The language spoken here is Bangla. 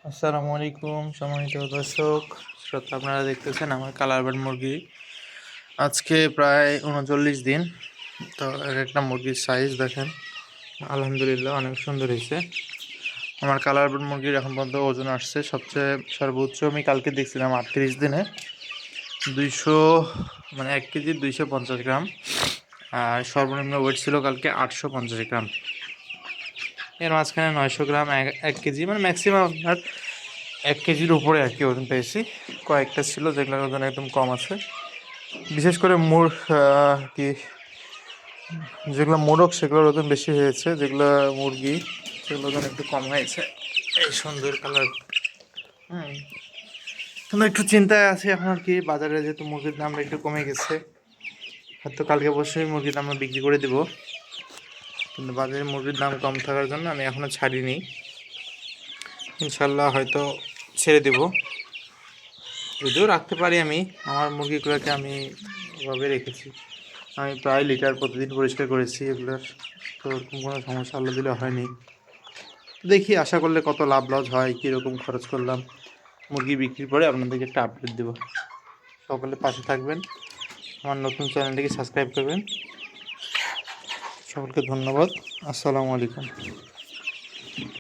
আসসালামু আলাইকুম সম্মানিত দর্শক শ্রোতা, আপনারা দেখতেছেন আমার কালার বার্ড মুরগি। আজকে প্রায় 39 দিন। তো এক একটা মুরগির সাইজ দেখেন, আলহামদুলিল্লাহ অনেক সুন্দর হয়েছে। আমার কালার বার্ড মুরগির এখন পর্যন্ত ওজন আসছে সবচেয়ে সর্বোচ্চ আমি কালকে দেখছিলাম 38 দিনে 200, মানে 1 কেজি 250 গ্রাম, আর সর্বনিম্ন ওয়েট ছিল কালকে 850 গ্রাম। এর মাঝখানে 900 গ্রাম, 1 কেজি, মানে ম্যাক্সিমাম আপনার 1 কেজির উপরে আর কি ওজন পেয়েছি। কয়েকটা ছিল যেগুলোর ওজন একদম কম আছে, বিশেষ করে কি যেগুলো মোরগ সেগুলোর ওজন বেশি হয়েছে, যেগুলো মুরগি সেগুলোর ওজন একটু কম হয়েছে। এই সুন্দর কালার। কিন্তু একটু চিন্তায় আছি এখন আর কি, বাজারে যেহেতু মুরগির দাম একটু কমে গেছে, হয়তো কালকে অবশ্যই মুরগির দাম বিক্রি করে দেবো, কিন্তু বাজারে মুরগির দাম কম থাকার জন্য আমি এখনও ছাড়িনি। ইনশাল্লাহ হয়তো ছেড়ে দেবো, যদিও রাখতে পারি। আমি আমার মুরগিগুলোকে আমি এভাবে রেখেছি, আমি প্রায় লিটার প্রতিদিন পরিষ্কার করেছি এগুলোর, তো ওরকম কোনো সমস্যা আল্লাহ দিলে হয়নি। দেখি আশা করলে কত লাভ লস হয়, কীরকম খরচ করলাম মুরগি বিক্রির পরে আপনাদেরকে একটা আপডেট দেবো। সকলে পাশে থাকবেন, আমার নতুন চ্যানেলটিকে সাবস্ক্রাইব করবেন। সকলকে ধন্যবাদ। আসসালামু আলাইকুম।